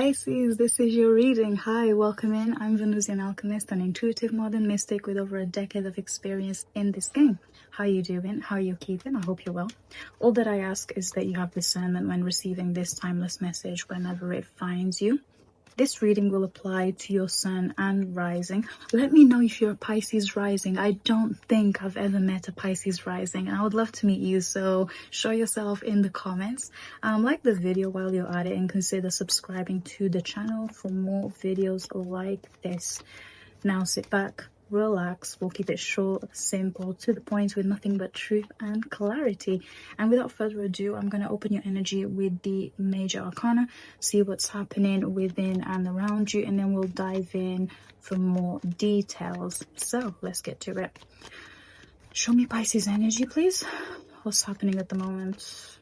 Pisces, this is your reading. Hi, welcome in. I'm Venusian Alchemist, an intuitive modern mystic with over a decade of experience in this game. How you doing? How you keeping? I hope you're well. All that I ask is that you have discernment when receiving this timeless message whenever it finds you. This reading will apply to your sun and rising. Let me know if you're a Pisces rising. I don't think I've ever met a Pisces rising, and I would love to meet you, so show yourself in the comments. Like the video while you're at it, and consider subscribing to the channel for more videos like this. Now sit back, relax. We'll keep it short, simple, to the point, with nothing but truth and clarity. And without further ado, I'm going to open your energy with the major arcana, see what's happening within and around you, and then we'll dive in for more details. So let's get to it. Show me Pisces energy, please. What's happening at the moment?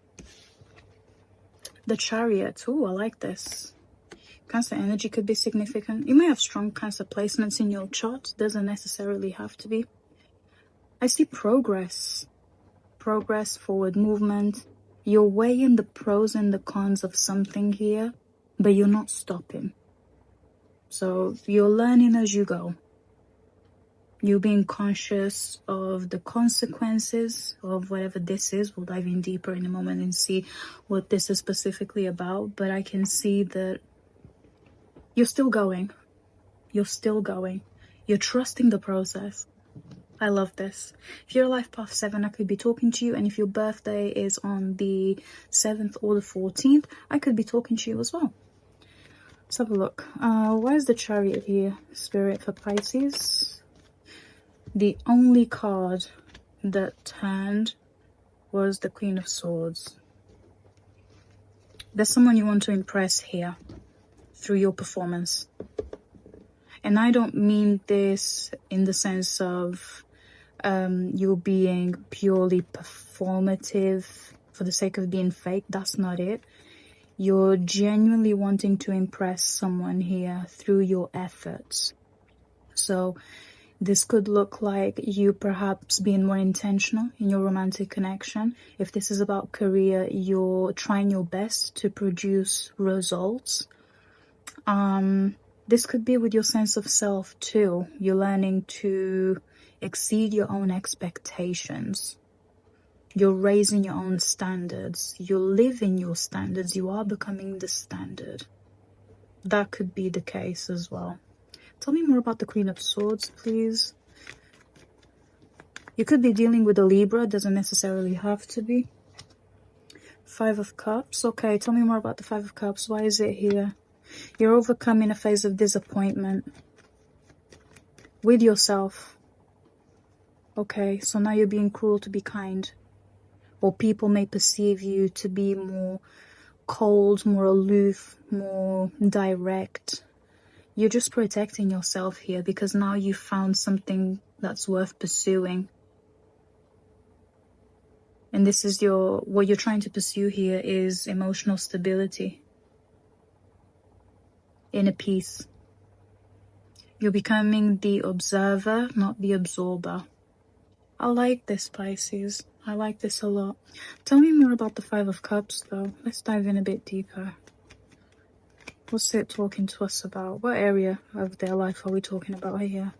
The Chariot. Oh, I like this. Cancer energy could be significant. You may have strong Cancer placements in your chart. Doesn't necessarily have to be. I see progress. Progress, forward movement. You're weighing the pros and the cons of something here, but you're not stopping. So you're learning as you go. You're being conscious of the consequences of whatever this is. We'll dive in deeper in a moment and see what this is specifically about. But I can see that you're still going. You're still going. You're trusting the process. I love this. If you're a life path 7, I could be talking to you. And if your birthday is on the 7th or the 14th, I could be talking to you as well. Let's have a look. Where's the Chariot here? Spirit for Pisces. The only card that turned was the Queen of Swords. There's someone you want to impress here through your performance. And I don't mean this in the sense of you being purely performative for the sake of being fake. That's not it. You're genuinely wanting to impress someone here through your efforts. So this could look like you perhaps being more intentional in your romantic connection. If this is about career, you're trying your best to produce results. This could be with your sense of self too. You're learning to exceed your own expectations. You're raising your own standards. You're living your standards. You are becoming the standard. That could be the case as well. Tell me more about the Queen of Swords, please. You could be dealing with a Libra. Doesn't necessarily have to be. 5 of Cups. Okay, tell me more about the 5 of Cups. Why is it here? You're overcoming a phase of disappointment with yourself. Okay, so now you're being cruel to be kind. Or people may perceive you to be more cold, more aloof, more direct. You're just protecting yourself here because now you've found something that's worth pursuing. And this is what you're trying to pursue here is emotional stability. Inner peace. You're becoming the observer, not the absorber. I like this, Pisces. I like this a lot. Tell me more about the 5 of Cups, though. Let's dive in a bit deeper. What's it talking to us about? What area of their life are we talking about here?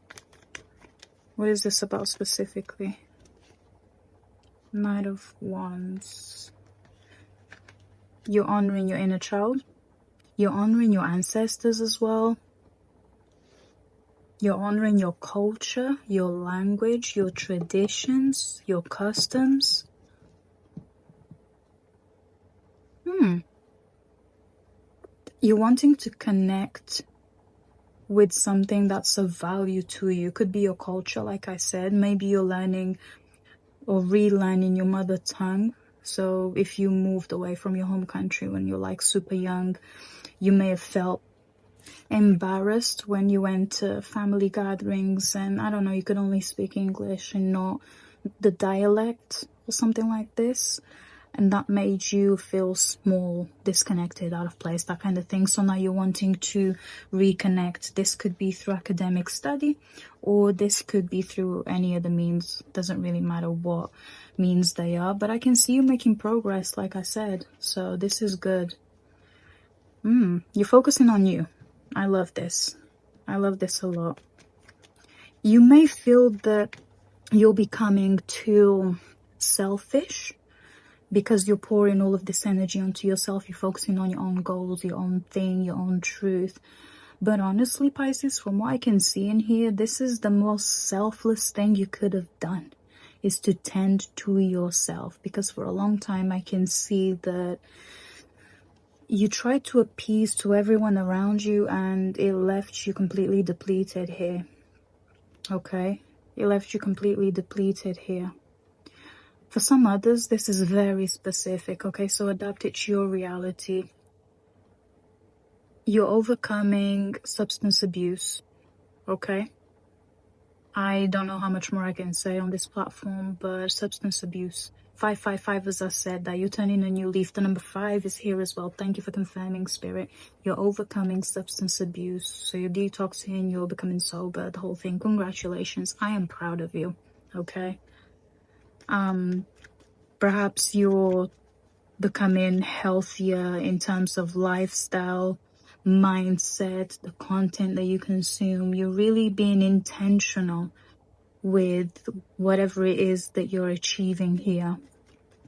What is this about specifically? Knight of Wands. You're honoring your inner child. You're honoring your ancestors as well. You're honoring your culture, your language, your traditions, your customs. You're wanting to connect with something that's of value to you. Could be your culture, like I said. Maybe you're learning or relearning your mother tongue. So if you moved away from your home country when you're like super young, you may have felt embarrassed when you went to family gatherings and I don't know, you could only speak English and not the dialect or something like this, and that made you feel small, disconnected, out of place, that kind of thing. So now you're wanting to reconnect. This could be through academic study, or this could be through any other means. Doesn't really matter what means they are, but I can see you making progress, like I said, so this is good. You're focusing on you. I love this. I love this a lot. You may feel that you're becoming too selfish because you're pouring all of this energy onto yourself. You're focusing on your own goals, your own thing, your own truth. But honestly, Pisces, from what I can see in here, this is the most selfless thing you could have done, is to tend to yourself. Because for a long time, I can see that you tried to appease to everyone around you, and it left you completely depleted here. Okay? It left you completely depleted here. For some others, this is very specific, okay? So adapt it to your reality. You're overcoming substance abuse, okay? I don't know how much more I can say on this platform, but substance abuse. 555, as I said, that you're turning a new leaf. The number 5 is here as well. Thank you for confirming, Spirit. You're overcoming substance abuse. So you're detoxing, you're becoming sober, the whole thing. Congratulations. I am proud of you, okay? Perhaps you're becoming healthier in terms of lifestyle, mindset, the content that you consume. You're really being intentional with whatever it is that you're achieving here.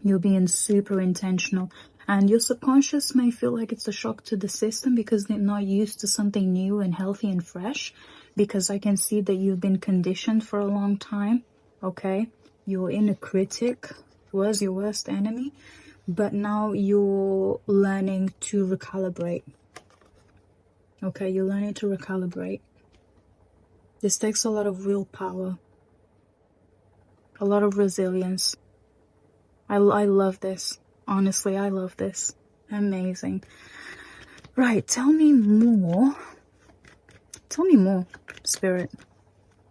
You're being super intentional, and your subconscious may feel like it's a shock to the system because they're not used to something new and healthy and fresh, because I can see that you've been conditioned for a long time, okay? Your inner critic was your worst enemy, but now you're learning to recalibrate. Okay, you're learning to recalibrate. This takes a lot of willpower, a lot of resilience. I love this. Honestly, I love this. Amazing. Right, tell me more. Tell me more, Spirit.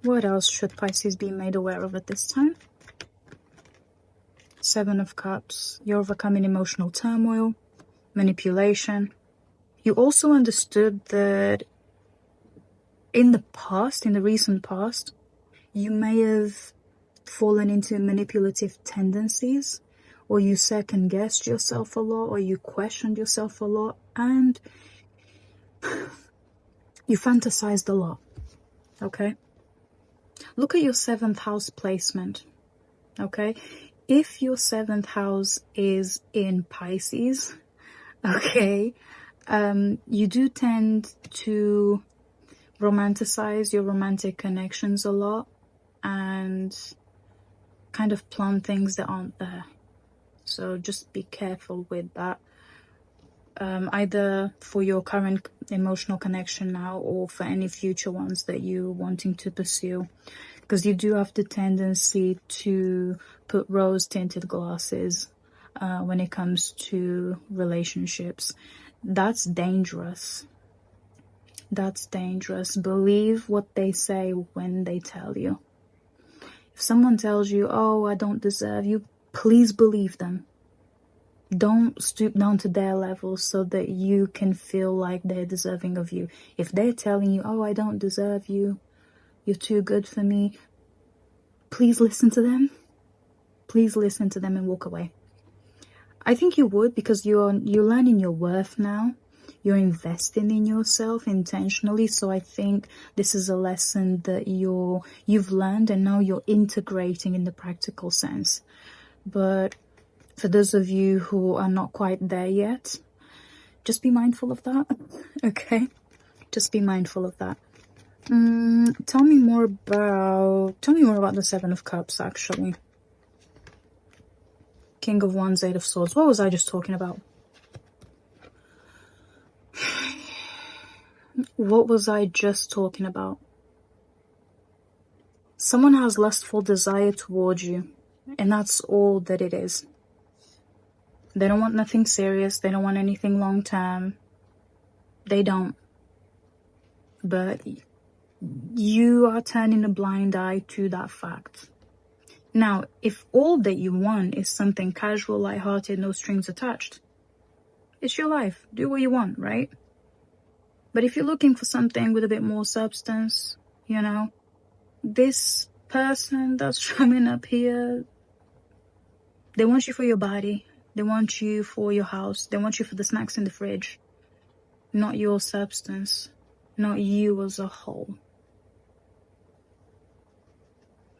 What else should Pisces be made aware of at this time? 7 of Cups. You're overcoming emotional turmoil, manipulation. You also understood that in the past, in the recent past, you may have fallen into manipulative tendencies, or you second-guessed yourself a lot, or you questioned yourself a lot, and you fantasized a lot, okay? Look at your 7th house placement, okay? If your 7th house is in Pisces, okay, you do tend to romanticize your romantic connections a lot and kind of plan things that aren't there. So just be careful with that. Either for your current emotional connection now or for any future ones that you're wanting to pursue. Because you do have the tendency to put rose-tinted glasses when it comes to relationships. That's dangerous. That's dangerous. Believe what they say when they tell you. If someone tells you, oh, I don't deserve you, please believe them. Don't stoop down to their level so that you can feel like they're deserving of you. If they're telling you, oh, I don't deserve you, you're too good for me, please listen to them. Please listen to them and walk away. I think you would, because you're learning your worth now. You're investing in yourself intentionally. So I think this is a lesson that you've learned and now you're integrating in the practical sense. But for those of you who are not quite there yet, just be mindful of that. Okay? Just be mindful of that. Tell me more about the 7 of Cups, actually. King of Wands, 8 of Swords. What was I just talking about? What was I just talking about? Someone has lustful desire towards you, and that's all that it is. They don't want nothing serious. They don't want anything long term. They don't. But you are turning a blind eye to that fact. Now, if all that you want is something casual, lighthearted, no strings attached, it's your life. Do what you want, right? But if you're looking for something with a bit more substance, you know, this person that's showing up here, they want you for your body. They want you for your house. They want you for the snacks in the fridge. not your substance, not you as a whole.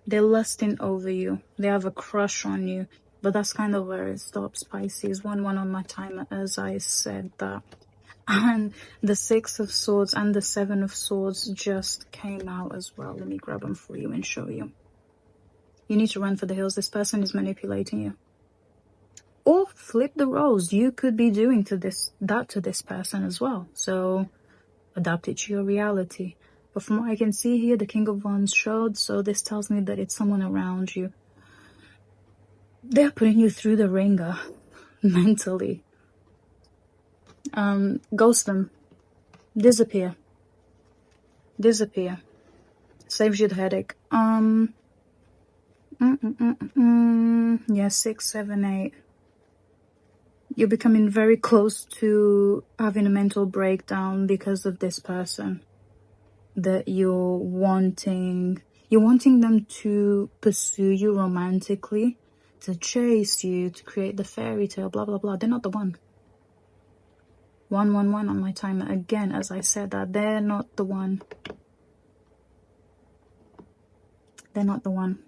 They're lusting over you. They have a crush on you. But that's kind of where it stops, Pisces. 1-1 on my timer as I said that. And the 6 of Swords and the 7 of Swords just came out as well. Let me grab them for you and show you. You need to run for the hills. This person is manipulating you. Or flip the roles. You could be doing that to this person as well. So adapt it to your reality. But from what I can see here, the King of Wands showed. So this tells me that it's someone around you. They're putting you through the ringer mentally. Ghost them. Disappear. Saves you the headache. Yeah, 6, 7, 8. You're becoming very close to having a mental breakdown because of this person that you're wanting them to pursue you romantically, to chase you, to create the fairy tale, blah blah blah. They're not the one. 1-1-1 on my timer again. As I said that, they're not the one. They're not the one.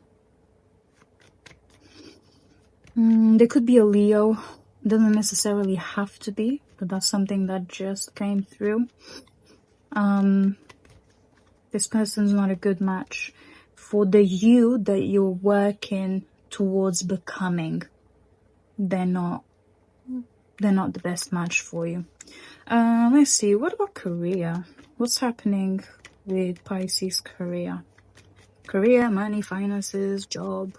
They could be a Leo. Doesn't necessarily have to be, but that's something that just came through. This person's not a good match for the you that you're working towards becoming. They're not the best match for you. Let's see, what about career? What's happening with Pisces career? Career, money, finances, job,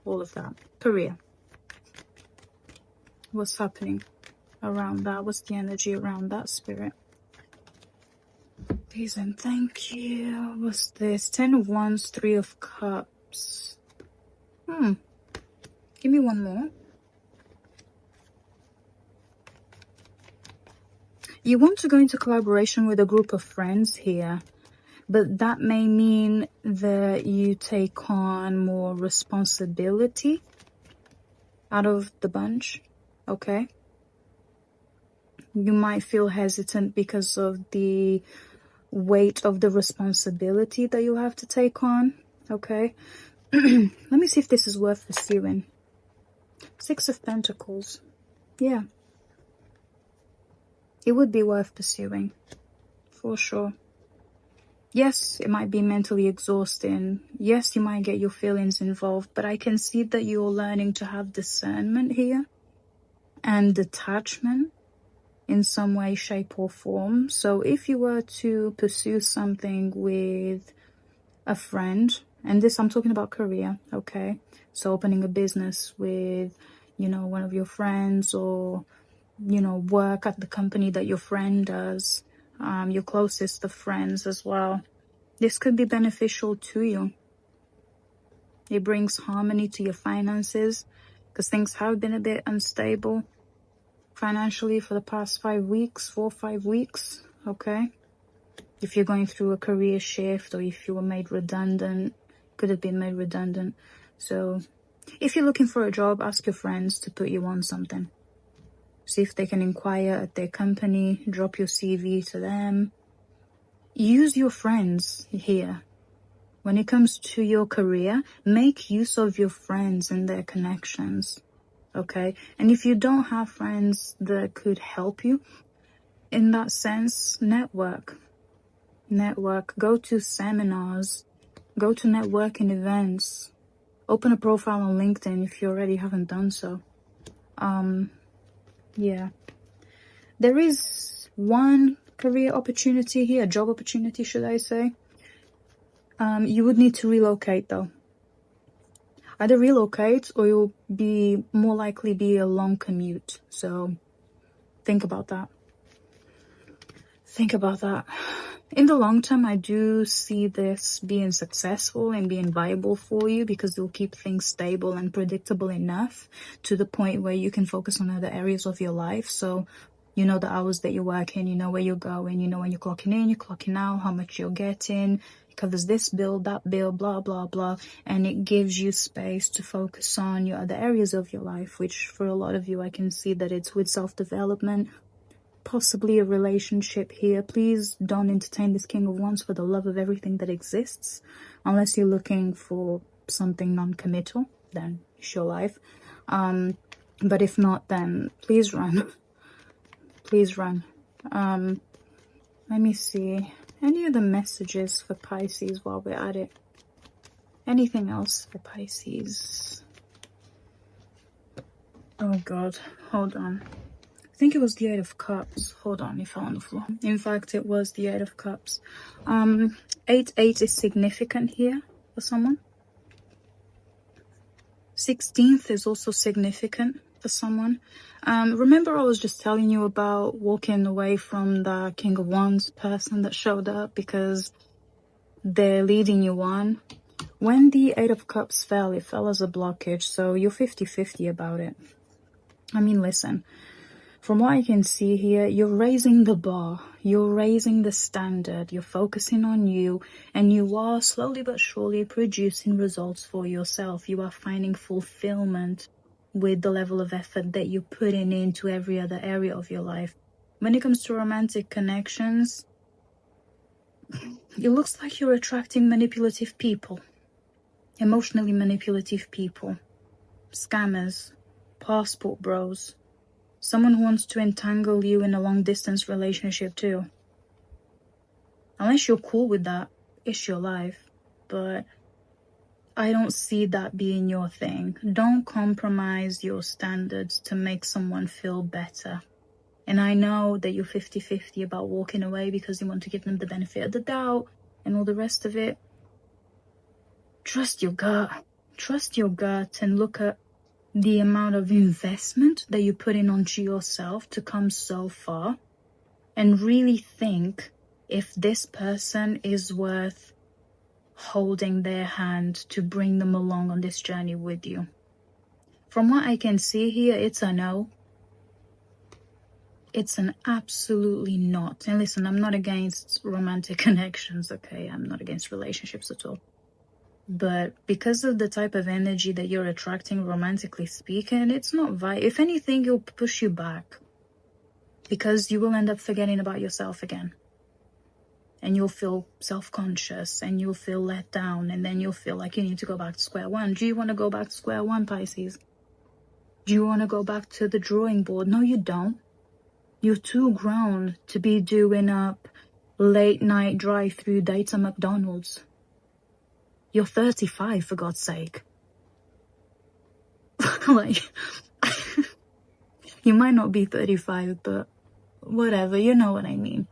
all of that. Career. What's happening around that? What's the energy around that, spirit? Please and thank you. What's this? 10 of Wands, 3 of Cups. Give me one more. You want to go into collaboration with a group of friends here, but that may mean that you take on more responsibility out of the bunch. Okay, you might feel hesitant because of the weight of the responsibility that you have to take on. Okay, let me see if this is worth pursuing. 6 of Pentacles. Yeah, it would be worth pursuing for sure. Yes, it might be mentally exhausting. Yes, you might get your feelings involved, but I can see that you're learning to have discernment here and detachment in some way, shape or form. So if you were to pursue something with a friend, and this I'm talking about career, okay? So opening a business with, you know, one of your friends, or, you know, work at the company that your friend does, your closest of friends as well. This could be beneficial to you. It brings harmony to your finances because things have been a bit unstable financially for the past 4 or 5 weeks, okay? If you're going through a career shift, or if you were made redundant, could have been made redundant. So if you're looking for a job, ask your friends to put you on something. See if they can inquire at their company, drop your CV to them. Use your friends here. When it comes to your career, make use of your friends and their connections. Okay, and if you don't have friends that could help you in that sense, network, go to seminars, go to networking events, open a profile on LinkedIn if you already haven't done so. Yeah, there is one career opportunity here, job opportunity, should I say. You would need to relocate though. Either relocate, or you'll be more likely be a long commute. So think about that. In the long term, I do see this being successful and being viable for you, because it will keep things stable and predictable enough to the point where you can focus on other areas of your life. So you know the hours that you're working, you know where you're going, you know when you're clocking in, you're clocking out, how much you're getting. It covers this bill, that bill, blah, blah, blah. And it gives you space to focus on your other areas of your life, which for a lot of you, I can see that it's with self-development, possibly a relationship here. Please don't entertain this King of Wands for the love of everything that exists. Unless you're looking for something non-committal, then it's your life. But if not, then please run. Please run. Let me see. Any other messages for Pisces while we're at it? Anything else for Pisces? Oh God, hold on. I think it was the Eight of Cups. Hold on, it fell on the floor. In fact, it was the Eight of Cups. 8-8 is significant here for someone. 16th is also significant for someone. Remember I was just telling you about walking away from the King of Wands person that showed up because they're leading you on? When the Eight of Cups fell, it fell as a blockage, so you're 50-50 about it. I mean, listen, from what I can see here, you're raising the bar, you're raising the standard, you're focusing on you, and you are slowly but surely producing results for yourself. You are finding fulfillment with the level of effort that you're putting into every other area of your life. When it comes to romantic connections, it looks like you're attracting manipulative people, emotionally manipulative people, scammers, passport bros, someone who wants to entangle you in a long-distance relationship too. Unless you're cool with that, it's your life. But I don't see that being your thing. Don't compromise your standards to make someone feel better. And I know that you're 50-50 about walking away because you want to give them the benefit of the doubt and all the rest of it. Trust your gut. Trust your gut and look at the amount of investment that you're putting onto yourself to come so far, and really think if this person is worth holding their hand to bring them along on this journey with you. From what I can see here, it's a no. It's an absolutely not. And listen, I'm not against romantic connections, okay? I'm not against relationships at all. But because of the type of energy that you're attracting, romantically speaking, it's not right. If anything, it'll push you back. Because you will end up forgetting about yourself again. And you'll feel self-conscious and you'll feel let down. And then you'll feel like you need to go back to square one. Do you want to go back to square one, Pisces? Do you want to go back to the drawing board? No, you don't. You're too grown to be doing up late night drive-through dates at McDonald's. You're 35, for God's sake. Like, you might not be 35, but whatever, you know what I mean.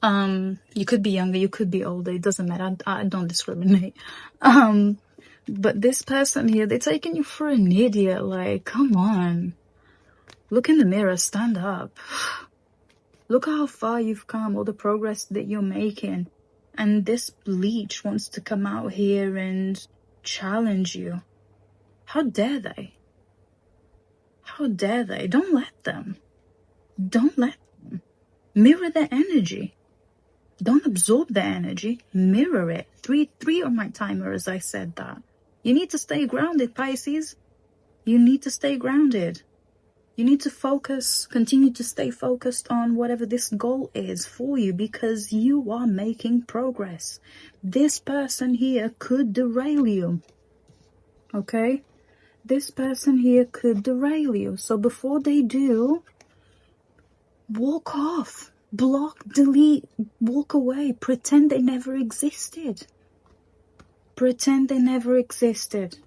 You could be younger, you could be older, it doesn't matter, I don't discriminate. But this person here, they're taking you for an idiot. Like, come on. Look in the mirror, stand up. Look how far you've come, all the progress that you're making. And this leech wants to come out here and challenge you. How dare they? How dare they? Don't let them. Don't let them. Mirror their energy. Don't absorb their energy. Mirror it. Three on my timer as I said that. You need to stay grounded, Pisces. You need to stay grounded. You need to focus, continue to stay focused on whatever this goal is for you, because you are making progress. This person here could derail you. Okay? This person here could derail you. So before they do, walk off. Block, delete, walk away. Pretend they never existed. Pretend they never existed.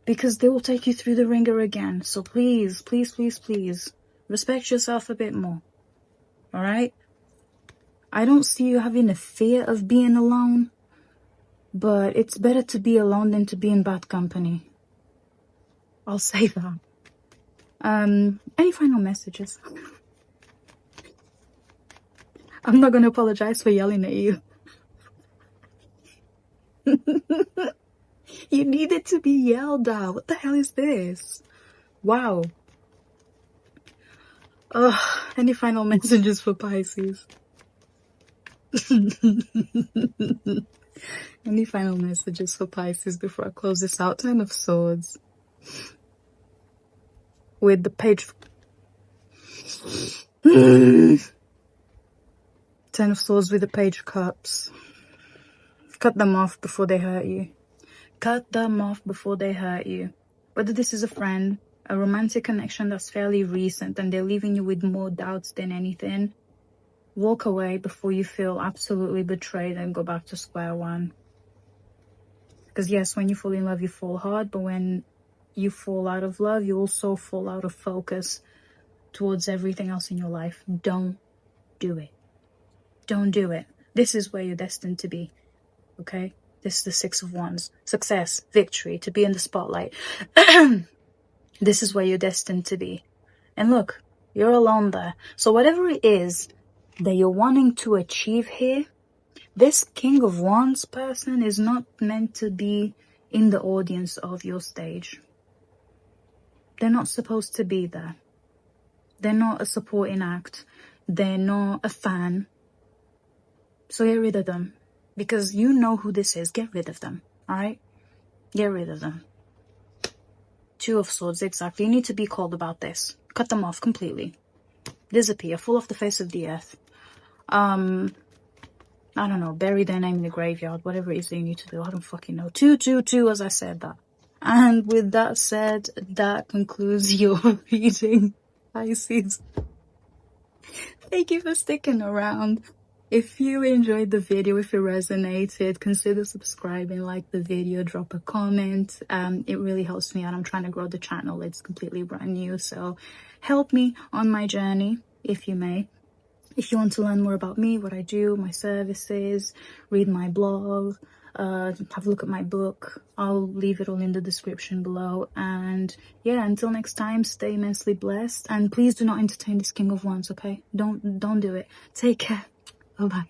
Because they will take you through the ringer again. So please, please, please, please, respect yourself a bit more. Alright? I don't see you having a fear of being alone. But it's better to be alone than to be in bad company. I'll say that. Any final messages? I'm not going to apologize for yelling at you. You needed to be yelled at. What the hell is this? Wow. Any final messages for Pisces? Any final messages for Pisces before I close this out? Ten of Swords. With the page. Ten of Swords with the Page of Cups. Cut them off before they hurt you. Cut them off before they hurt you. Whether this is a friend, a romantic connection that's fairly recent and they're leaving you with more doubts than anything, walk away before you feel absolutely betrayed and go back to square one. Because yes, when you fall in love, you fall hard, but when you fall out of love, you also fall out of focus towards everything else in your life. Don't do it. Don't do it. This is where you're destined to be. Okay? This is the Six of Wands. Success, victory, to be in the spotlight. This is where you're destined to be. And look, you're alone there. So whatever it is that you're wanting to achieve here, this King of Wands person is not meant to be in the audience of your stage. They're not supposed to be there. They're not a supporting act. They're not a fan. So get rid of them. Because you know who this is. Get rid of them. Alright? Get rid of them. Two of Swords, exactly. You need to be called about this. Cut them off completely. Disappear. Fall off the face of the earth. I don't know. Bury their name in the graveyard. Whatever it is that you need to do. I don't fucking know. 222 as I said that. And with that said, that concludes your reading, Pisces. Thank you for sticking around. If you enjoyed the video, if it resonated, consider subscribing, like the video, drop a comment. It really helps me out. I'm trying to grow the channel. It's completely brand new. So help me on my journey, if you may. If you want to learn more about me, what I do, my services, read my blog, have a look at my book, I'll leave it all in the description below. And yeah, until next time, stay immensely blessed. And please do not entertain this King of Wands, okay? Don't do it. Take care. Bye-bye.